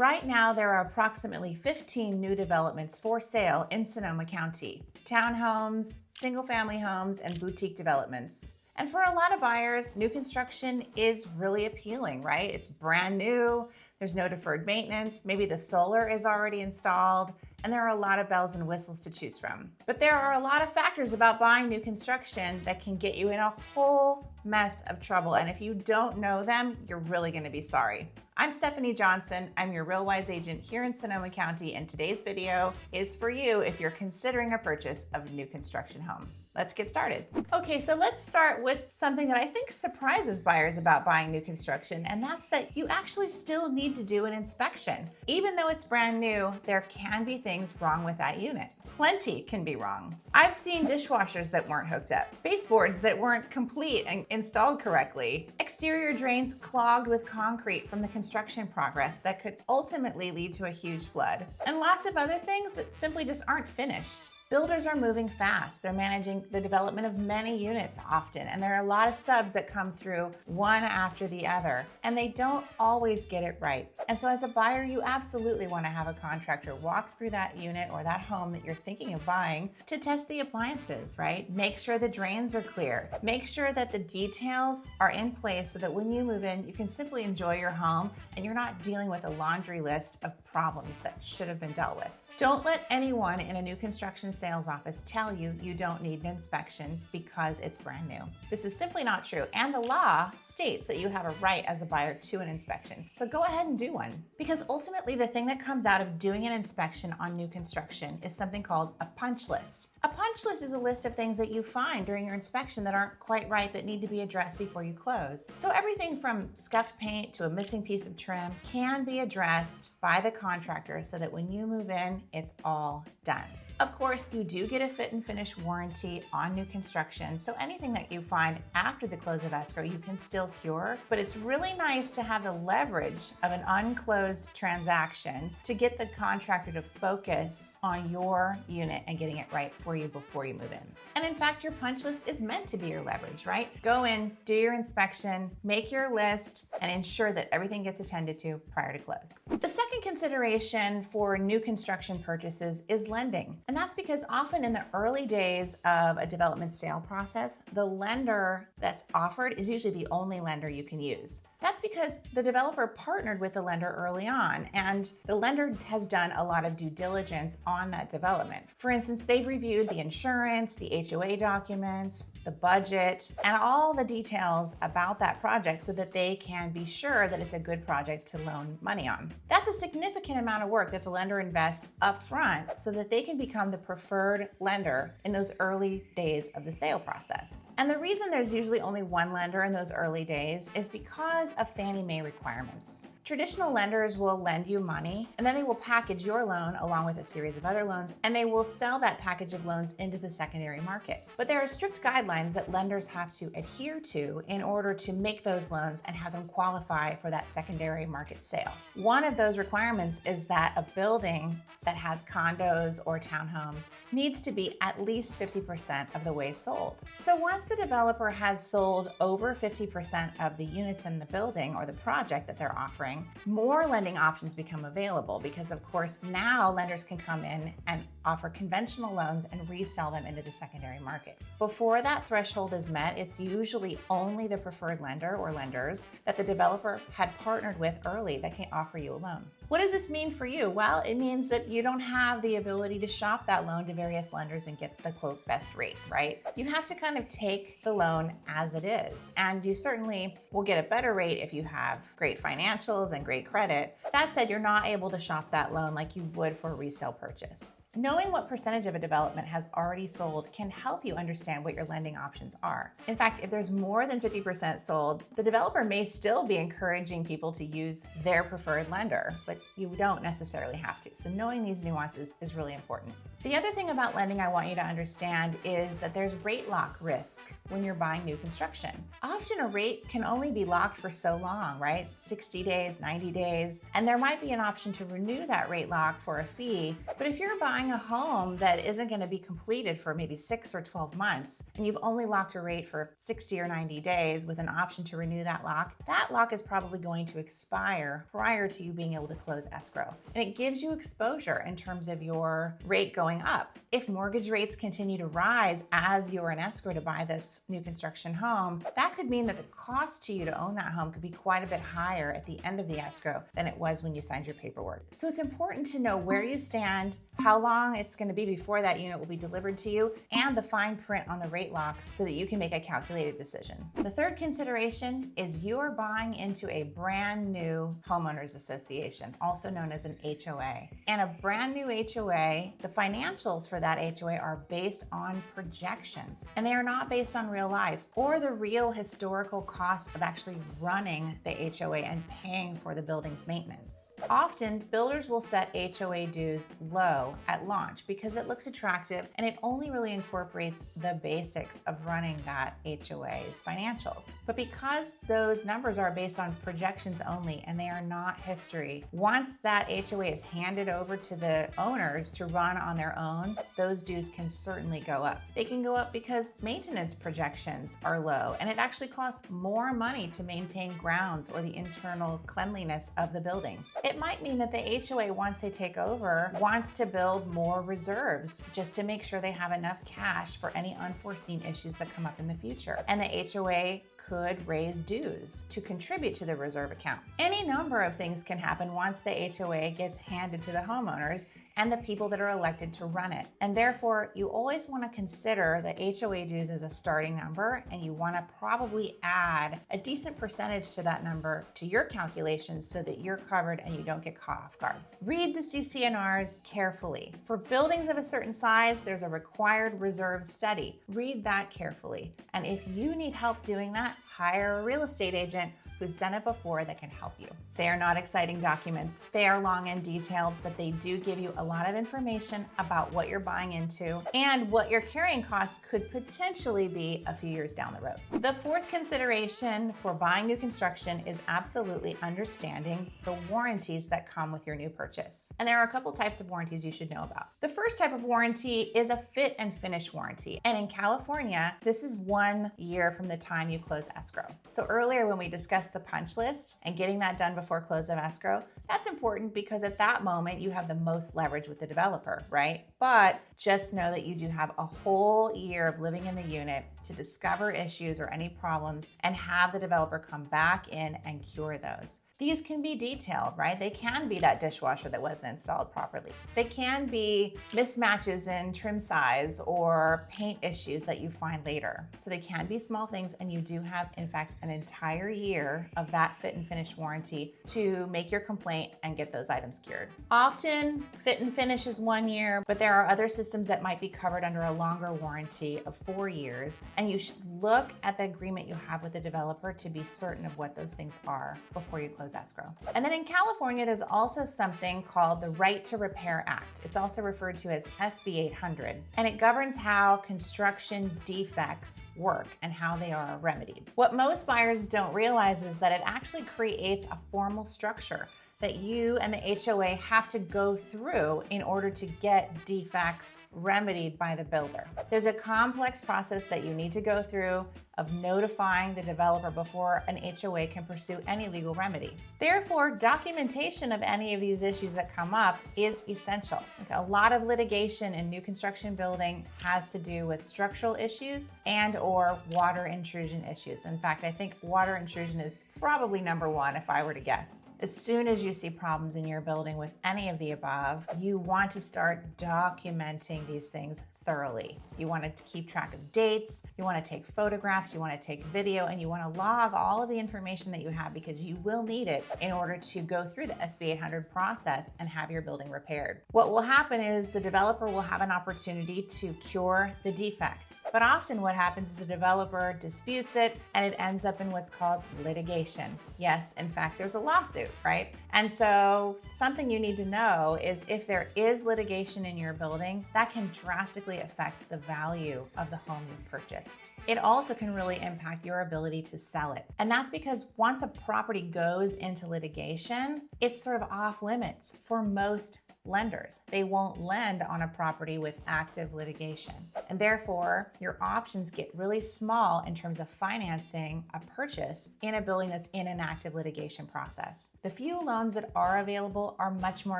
Right now, there are approximately 15 new developments for sale in Sonoma County. Townhomes, single-family homes, and boutique developments. And for a lot of buyers, new construction is really appealing, right? It's brand new, there's no deferred maintenance, maybe the solar is already installed, and there are a lot of bells and whistles to choose from. But there are a lot of factors about buying new construction that can get you in a whole mess of trouble. And if you don't know them, you're really gonna be sorry. I'm Stephanie Johnson. I'm your Real Wise agent here in Sonoma County, and today's video is for you if you're considering a purchase of a new construction home. Let's get started. Okay, so let's start with something that I think surprises buyers about buying new construction, and that's that you actually still need to do an inspection. Even though it's brand new, there can be things wrong with that unit. Plenty can be wrong. I've seen dishwashers that weren't hooked up, baseboards that weren't complete and installed correctly, exterior drains clogged with concrete from the construction progress that could ultimately lead to a huge flood, and lots of other things that simply just aren't finished. Builders are moving fast. They're managing the development of many units often, and there are a lot of subs that come through one after the other, and they don't always get it right. And so as a buyer, you absolutely want to have a contractor walk through that unit or that home that you're thinking of buying to test the appliances, right? Make sure the drains are clear. Make sure that the details are in place so that when you move in, you can simply enjoy your home and you're not dealing with a laundry list of problems that should have been dealt with. Don't let anyone in a new construction sales office tell you you don't need an inspection because it's brand new. This is simply not true, and the law states that you have a right as a buyer to an inspection. So go ahead and do one. Because ultimately the thing that comes out of doing an inspection on new construction is something called a punch list. A punch list is a list of things that you find during your inspection that aren't quite right, that need to be addressed before you close. So everything from scuffed paint to a missing piece of trim can be addressed by the contractor so that when you move in, it's all done. Of course, you do get a fit and finish warranty on new construction, so anything that you find after the close of escrow, you can still cure, but it's really nice to have the leverage of an unclosed transaction to get the contractor to focus on your unit and getting it right for you before you move in. And in fact, your punch list is meant to be your leverage, right? Go in, do your inspection, make your list, and ensure that everything gets attended to prior to close. The second consideration for new construction purchases is lending. And that's because often in the early days of a development sale process, the lender that's offered is usually the only lender you can use. That's because the developer partnered with the lender early on, and the lender has done a lot of due diligence on that development. For instance, they've reviewed the insurance, the HOA documents, the budget, and all the details about that project so that they can be sure that it's a good project to loan money on. That's a significant amount of work that the lender invests up front so that they can become the preferred lender in those early days of the sale process. And the reason there's usually only one lender in those early days is because of Fannie Mae requirements. Traditional lenders will lend you money, and then they will package your loan along with a series of other loans, and they will sell that package of loans into the secondary market. But there are strict guidelines that lenders have to adhere to in order to make those loans and have them qualify for that secondary market sale. One of those requirements is that a building that has condos or townhomes needs to be at least 50% of the way sold. So once the developer has sold over 50% of the units in the building or the project that they're offering, more lending options become available because, of course, now lenders can come in and offer conventional loans and resell them into the secondary market. Before that threshold is met, it's usually only the preferred lender or lenders that the developer had partnered with early that can offer you a loan. What does this mean for you? Well, it means that you don't have the ability to shop that loan to various lenders and get the quote best rate, right? You have to kind of take the loan as it is, and you certainly will get a better rate if you have great financials and great credit. That said, you're not able to shop that loan like you would for a resale purchase. Knowing what percentage of a development has already sold can help you understand what your lending options are. In fact, if there's more than 50% sold, the developer may still be encouraging people to use their preferred lender, but you don't necessarily have to. So knowing these nuances is really important. The other thing about lending I want you to understand is that there's rate lock risk when you're buying new construction. Often a rate can only be locked for so long, right? 60 days, 90 days, and there might be an option to renew that rate lock for a fee. But if you're buying buying a home that isn't going to be completed for maybe 6 or 12 months, and you've only locked a rate for 60 or 90 days with an option to renew that lock is probably going to expire prior to you being able to close escrow. And it gives you exposure in terms of your rate going up. If mortgage rates continue to rise as you're in escrow to buy this new construction home, that could mean that the cost to you to own that home could be quite a bit higher at the end of the escrow than it was when you signed your paperwork. So it's important to know where you stand, how long it's going to be before that unit will be delivered to you, and the fine print on the rate locks so that you can make a calculated decision. The third consideration is you are buying into a brand new homeowners association, also known as an HOA. And a brand new HOA, the financials for that HOA are based on projections, and they are not based on real life or the real historical cost of actually running the HOA and paying for the building's maintenance. Often, builders will set HOA dues low at launch because it looks attractive and it only really incorporates the basics of running that HOA's financials. But because those numbers are based on projections only and they are not history, once that HOA is handed over to the owners to run on their own, those dues can certainly go up. They can go up because maintenance projections are low and it actually costs more money to maintain grounds or the internal cleanliness of the building. It might mean that the HOA, once they take over, wants to build more reserves just to make sure they have enough cash for any unforeseen issues that come up in the future. And the HOA could raise dues to contribute to the reserve account. Any number of things can happen once the HOA gets handed to the homeowners and the people that are elected to run it. And therefore, you always want to consider the HOA dues as a starting number, and you want to probably add a decent percentage to that number to your calculations so that you're covered and you don't get caught off guard. Read the CC&Rs carefully. For buildings of a certain size, there's a required reserve study. Read that carefully. And if you need help doing that, hire a real estate agent who's done it before that can help you. They are not exciting documents. They are long and detailed, but they do give you a lot of information about what you're buying into and what your carrying costs could potentially be a few years down the road. The fourth consideration for buying new construction is absolutely understanding the warranties that come with your new purchase. And there are a couple types of warranties you should know about. The first type of warranty is a fit and finish warranty. And in California, this is 1 year from the time you close escrow. So earlier when we discussed the punch list and getting that done before close of escrow, that's important because at that moment you have the most leverage with the developer, right? But just know that you do have a whole year of living in the unit to discover issues or any problems and have the developer come back in and cure those. These can be detailed, right? They can be that dishwasher that wasn't installed properly. They can be mismatches in trim size or paint issues that you find later. So they can be small things, and you do have, in fact, an entire year of that fit and finish warranty to make your complaint and get those items cured. Often, fit and finish is 1 year, but there are other systems that might be covered under a longer warranty of 4 years, and you should look at the agreement you have with the developer to be certain of what those things are before you close escrow. And then in California, there's also something called the Right to Repair Act. It's also referred to as SB 800, and it governs how construction defects work and how they are remedied. What most buyers don't realize is that it actually creates a formal structure that you and the HOA have to go through in order to get defects remedied by the builder. There's a complex process that you need to go through of notifying the developer before an HOA can pursue any legal remedy. Therefore, documentation of any of these issues that come up is essential. A lot of litigation in new construction building has to do with structural issues and or water intrusion issues. In fact, I think water intrusion is probably number one if I were to guess. As soon as you see problems in your building with any of the above, you want to start documenting these things thoroughly. You want to keep track of dates, you want to take photographs, you want to take video, and you want to log all of the information that you have because you will need it in order to go through the SB 800 process and have your building repaired. What will happen is the developer will have an opportunity to cure the defect. But often what happens is the developer disputes it and it ends up in what's called litigation. Yes, in fact, there's a lawsuit, right? And so something you need to know is if there is litigation in your building, that can drastically directly affect the value of the home you've purchased. It also can really impact your ability to sell it. And that's because once a property goes into litigation, it's sort of off limits for most lenders. They won't lend on a property with active litigation. And therefore, your options get really small in terms of financing a purchase in a building that's in an active litigation process. The few loans that are available are much more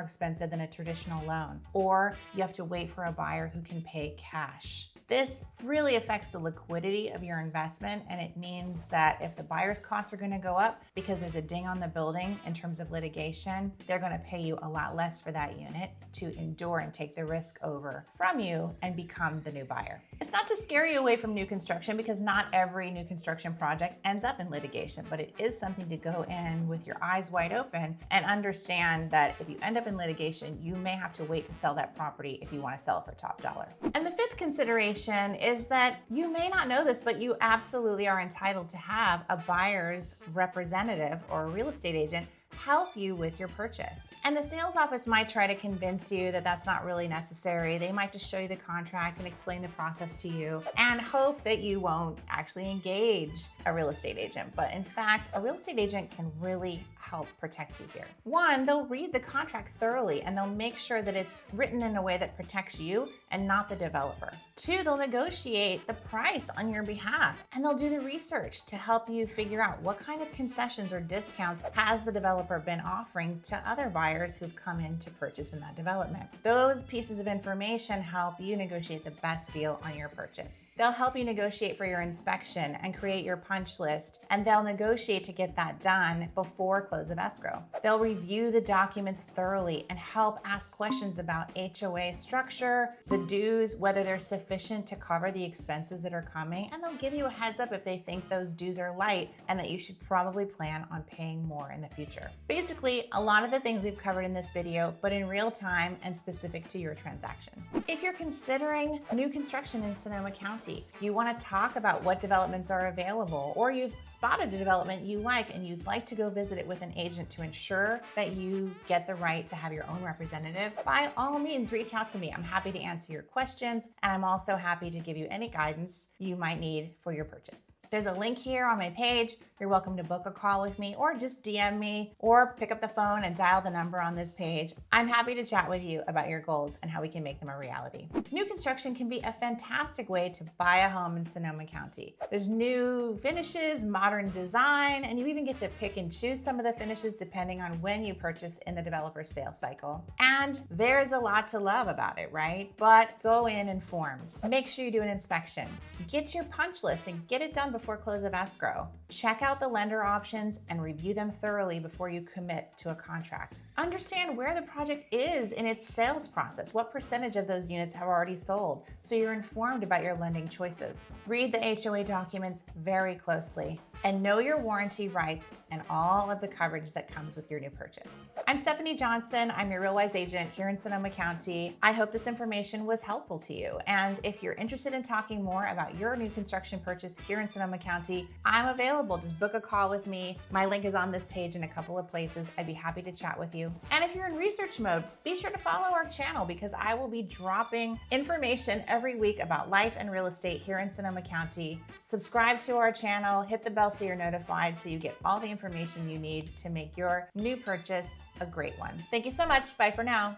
expensive than a traditional loan, or you have to wait for a buyer who can pay cash. This really affects the liquidity of your investment, and it means that if the buyer's costs are going to go up because there's a ding on the building in terms of litigation, they're going to pay you a lot less for that unit to endure and take the risk over from you and become the new buyer. It's not to scare you away from new construction, because not every new construction project ends up in litigation, but it is something to go in with your eyes wide open and understand that if you end up in litigation, you may have to wait to sell that property if you want to sell it for top dollar. And the fifth consideration is that you may not know this, but you absolutely are entitled to have a buyer's representative or a real estate agent help you with your purchase. And the sales office might try to convince you that that's not really necessary. They might just show you the contract and explain the process to you and hope that you won't actually engage a real estate agent. But in fact, a real estate agent can really help protect you here. One, they'll read the contract thoroughly and they'll make sure that it's written in a way that protects you and not the developer. Two, they'll negotiate the price on your behalf, and they'll do the research to help you figure out what kind of concessions or discounts has the developer been offering to other buyers who've come in to purchase in that development. Those pieces of information help you negotiate the best deal on your purchase. They'll help you negotiate for your inspection and create your punch list, and they'll negotiate to get that done before close of escrow. They'll review the documents thoroughly and help ask questions about HOA structure, the dues, whether they're sufficient to cover the expenses that are coming, and they'll give you a heads up if they think those dues are light and that you should probably plan on paying more in the future. Basically, a lot of the things we've covered in this video, but in real time and specific to your transaction. If you're considering new construction in Sonoma County, you want to talk about what developments are available, or you've spotted a development you like and you'd like to go visit it with an agent to ensure that you get the right to have your own representative, by all means, reach out to me. I'm happy to answer your questions, and I'm also happy to give you any guidance you might need for your purchase. There's a link here on my page. You're welcome to book a call with me, or just DM me, or pick up the phone and dial the number on this page. I'm happy to chat with you about your goals and how we can make them a reality. New construction can be a fantastic way to buy a home in Sonoma County. There's new finishes, modern design, and you even get to pick and choose some of the finishes depending on when you purchase in the developer's sales cycle. And there's a lot to love about it, right? But go in informed. Make sure you do an inspection. Get your punch list and get it done before close of escrow. Check out the lender options and review them thoroughly before you commit to a contract. Understand where the project is in its sales process. What percentage of those units have already sold, so you're informed about your lending choices. Read the HOA documents very closely and know your warranty rights and all of the coverage that comes with your new purchase. I'm Stephanie Johnson. I'm your Real Wise agent here in Sonoma County. I hope this information was helpful to you. And if you're interested in talking more about your new construction purchase here in Sonoma County, I'm available. Just book a call with me. My link is on this page in a couple of places. I'd be happy to chat with you. And if you're in research mode, be sure to follow our channel, because I will be dropping information every week about life and real estate here in Sonoma County. Subscribe to our channel, hit the bell so you're notified, so you get all the information you need to make your new purchase a great one. Thank you so much. Bye for now.